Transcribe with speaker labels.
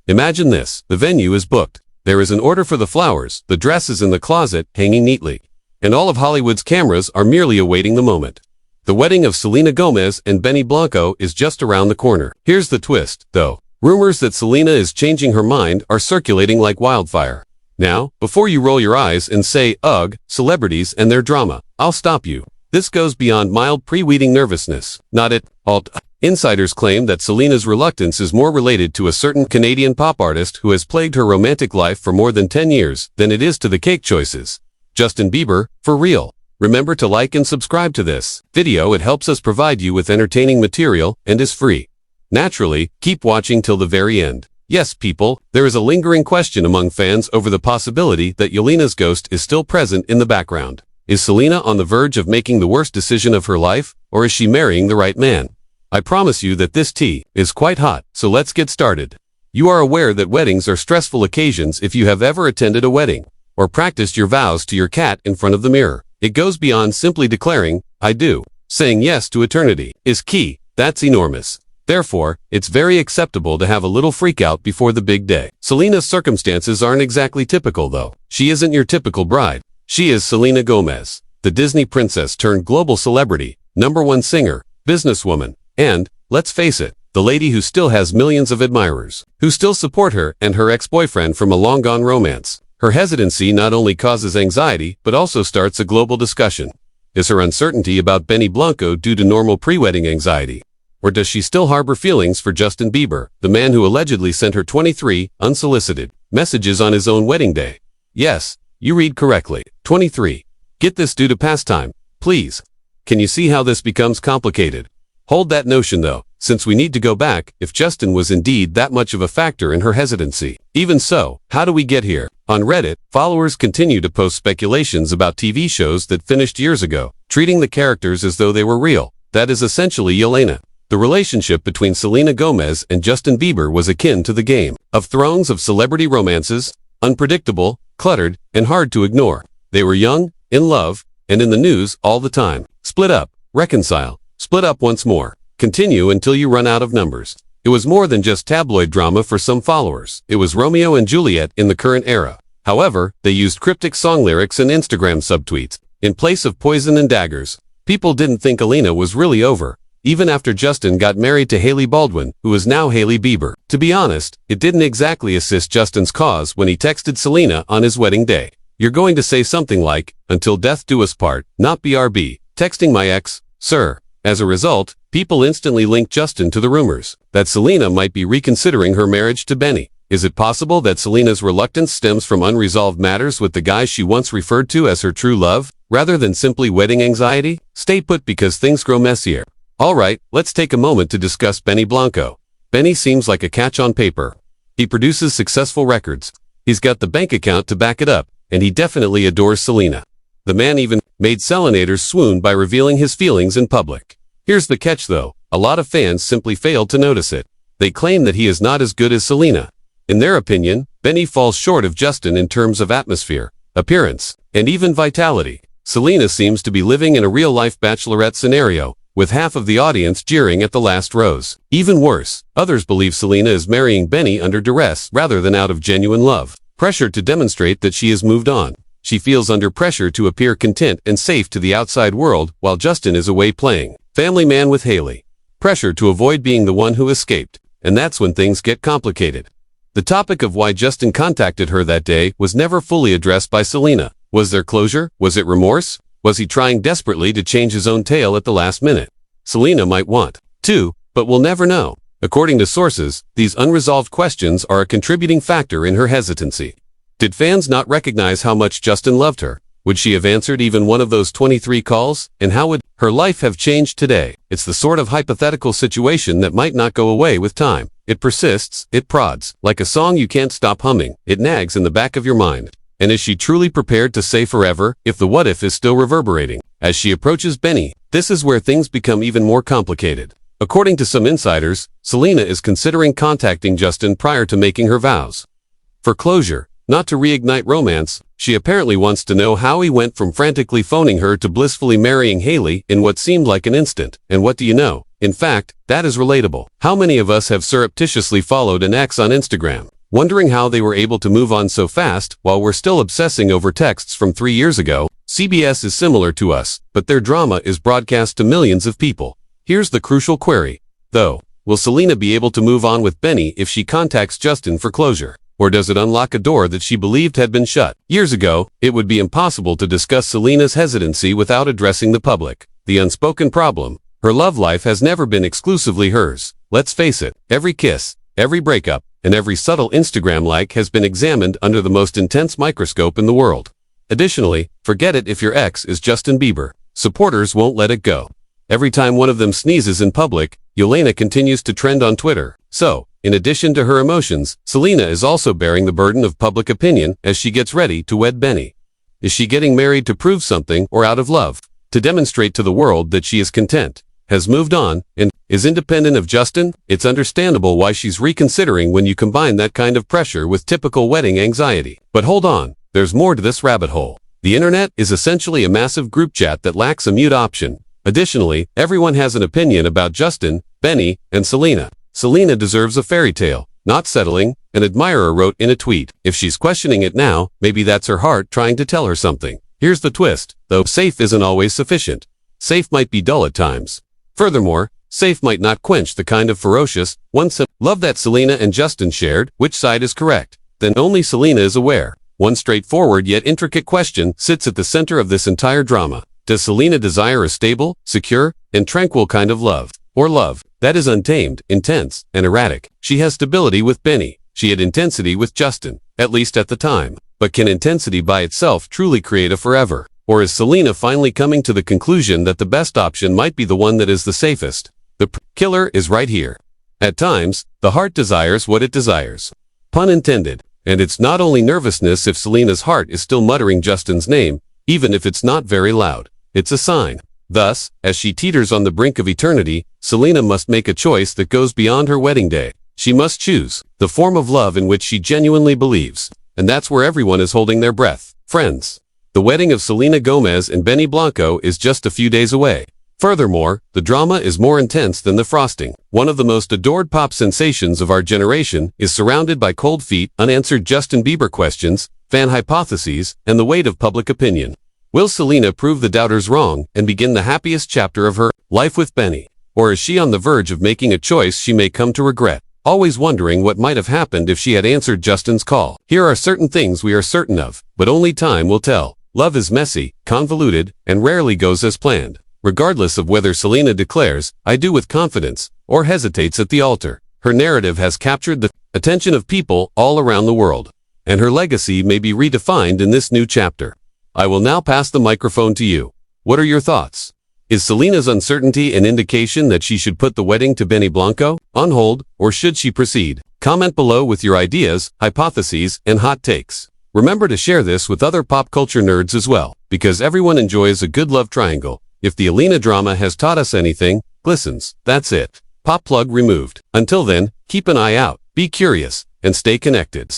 Speaker 1: Imagine this. The venue is booked. There is an order for the flowers, the dress is in the closet, hanging neatly. And all of Hollywood's cameras are merely awaiting the moment. The wedding of Selena Gomez and Benny Blanco is just around the corner. Here's the twist, though. Rumors that Selena is changing her mind are circulating like wildfire. Now, before you roll your eyes and say, ugh, celebrities and their drama, I'll stop you. This goes beyond mild pre-wedding nervousness. Not at all. Insiders claim that Selena's reluctance is more related to a certain Canadian pop artist who has plagued her romantic life for more than 10 years than it is to the cake choices. Justin Bieber, for real. Remember to like and subscribe to this video. It helps us provide you with entertaining material and is free. Naturally, keep watching till the very end. Yes, people, there is a lingering question among fans over the possibility that Selena's ghost is still present in the background. Is Selena on the verge of making the worst decision of her life, or is she marrying the right man? I promise you that this tea is quite hot, so let's get started. You are aware that weddings are stressful occasions if you have ever attended a wedding, or practiced your vows to your cat in front of the mirror. It goes beyond simply declaring, I do. Saying yes to eternity is key. That's enormous. Therefore, it's very acceptable to have a little freakout before the big day. Selena's circumstances aren't exactly typical, though. She isn't your typical bride. She is Selena Gomez, the Disney princess turned global celebrity, #1 singer, businesswoman, and, let's face it, the lady who still has millions of admirers, who still support her and her ex-boyfriend from a long-gone romance. Her hesitancy not only causes anxiety, but also starts a global discussion. Is her uncertainty about Benny Blanco due to normal pre-wedding anxiety? Or does she still harbor feelings for Justin Bieber, the man who allegedly sent her 23, unsolicited, messages on his own wedding day? Yes, you read correctly. 23. Get this due to pastime, please. Can you see how this becomes complicated? Hold that notion though, since we need to go back if Justin was indeed that much of a factor in her hesitancy. Even so, how do we get here? On Reddit, followers continue to post speculations about TV shows that finished years ago, treating the characters as though they were real. That is essentially lSelena. The relationship between Selena Gomez and Justin Bieber was akin to the Game of Thrones of celebrity romances, unpredictable, cluttered, and hard to ignore. They were young, in love, and in the news all the time. Split up, reconcile, split up once more, continue until you run out of numbers. It was more than just tabloid drama for some followers. It was Romeo and Juliet in the current era. However, they used cryptic song lyrics and Instagram subtweets. In place of poison and daggers, people didn't think Selena was really over, even after Justin got married to Hailey Baldwin, who is now Hailey Bieber. To be honest, it didn't exactly assist Justin's cause when he texted Selena on his wedding day. You're going to say something like, until death do us part, not BRB, texting my ex, sir. As a result, people instantly linked Justin to the rumors that Selena might be reconsidering her marriage to Benny. Is it possible that Selena's reluctance stems from unresolved matters with the guy she once referred to as her true love, rather than simply wedding anxiety? Stay put because things grow messier. Alright, let's take a moment to discuss Benny Blanco. Benny seems like a catch on paper. He produces successful records. He's got the bank account to back it up, and he definitely adores Selena. The man even made Selenators swoon by revealing his feelings in public. Here's the catch though, a lot of fans simply failed to notice it. They claim that he is not as good as Selena. In their opinion, Benny falls short of Justin in terms of atmosphere, appearance, and even vitality. Selena seems to be living in a real-life bachelorette scenario, with half of the audience jeering at the last rows. Even worse, others believe Selena is marrying Benny under duress rather than out of genuine love. Pressure to demonstrate that she has moved on. She feels under pressure to appear content and safe to the outside world while Justin is away playing family man with Hailey. Pressure to avoid being the one who escaped. And that's when things get complicated. The topic of why Justin contacted her that day was never fully addressed by Selena. Was there closure? Was it remorse? Was he trying desperately to change his own tale at the last minute? Selena might want to, but we'll never know. According to sources, these unresolved questions are a contributing factor in her hesitancy. Did fans not recognize how much Justin loved her? Would she have answered even one of those 23 calls? And how would her life have changed today? It's the sort of hypothetical situation that might not go away with time. It persists, it prods, like a song you can't stop humming. It nags in the back of your mind. And is she truly prepared to say forever, if the what if is still reverberating? As she approaches Benny, this is where things become even more complicated. According to some insiders, Selena is considering contacting Justin prior to making her vows. For closure, not to reignite romance, she apparently wants to know how he went from frantically phoning her to blissfully marrying Hailey in what seemed like an instant. And what do you know? In fact, that is relatable. How many of us have surreptitiously followed an ex on Instagram? Wondering how they were able to move on so fast while we're still obsessing over texts from 3 years ago? CBS is similar to us, but their drama is broadcast to millions of people. Here's the crucial query, though. Will Selena be able to move on with Benny if she contacts Justin for closure? Or does it unlock a door that she believed had been shut? Years ago, it would be impossible to discuss Selena's hesitancy without addressing the public. The unspoken problem. Her love life has never been exclusively hers. Let's face it, every kiss, every breakup, and every subtle Instagram like has been examined under the most intense microscope in the world. Additionally, forget it if your ex is Justin Bieber. Supporters won't let it go. Every time one of them sneezes in public, lSelena continues to trend on Twitter. So, in addition to her emotions, Selena is also bearing the burden of public opinion as she gets ready to wed Benny. Is she getting married to prove something or out of love? To demonstrate to the world that she is content, has moved on, and is independent of Justin? It's understandable why she's reconsidering when you combine that kind of pressure with typical wedding anxiety. But hold on, there's more to this rabbit hole. The internet is essentially a massive group chat that lacks a mute option. Additionally, everyone has an opinion about Justin, Benny, and Selena. Selena deserves a fairy tale, not settling, an admirer wrote in a tweet. If she's questioning it now, maybe that's her heart trying to tell her something. Here's the twist, though safe isn't always sufficient. Safe might be dull at times. Furthermore, safe might not quench the kind of ferocious, love that Selena and Justin shared. Which side is correct? Then only Selena is aware. One straightforward yet intricate question sits at the center of this entire drama. Does Selena desire a stable, secure, and tranquil kind of love? Or love that is untamed, intense, and erratic? She has stability with Benny. She had intensity with Justin, at least at the time. But can intensity by itself truly create a forever? Or is Selena finally coming to the conclusion that the best option might be the one that is the safest? The killer is right here. At times, the heart desires what it desires. Pun intended. And it's not only nervousness if Selena's heart is still muttering Justin's name, even if it's not very loud. It's a sign. Thus, as she teeters on the brink of eternity, Selena must make a choice that goes beyond her wedding day. She must choose the form of love in which she genuinely believes. And that's where everyone is holding their breath. Friends, the wedding of Selena Gomez and Benny Blanco is just a few days away. Furthermore, the drama is more intense than the frosting. One of the most adored pop sensations of our generation is surrounded by cold feet, unanswered Justin Bieber questions, fan hypotheses, and the weight of public opinion. Will Selena prove the doubters wrong and begin the happiest chapter of her life with Benny? Or is she on the verge of making a choice she may come to regret, always wondering what might have happened if she had answered Justin's call? Here are certain things we are certain of, but only time will tell. Love is messy, convoluted, and rarely goes as planned. Regardless of whether Selena declares, "I do" with confidence, or hesitates at the altar, her narrative has captured the attention of people all around the world, and her legacy may be redefined in this new chapter. I will now pass the microphone to you. What are your thoughts? Is Selena's uncertainty an indication that she should put the wedding to Benny Blanco on hold, or should she proceed? Comment below with your ideas, hypotheses, and hot takes. Remember to share this with other pop culture nerds as well, because everyone enjoys a good love triangle. If the lSelena drama has taught us anything, glistens. That's it. Pop plug removed. Until then, keep an eye out, be curious, and stay connected.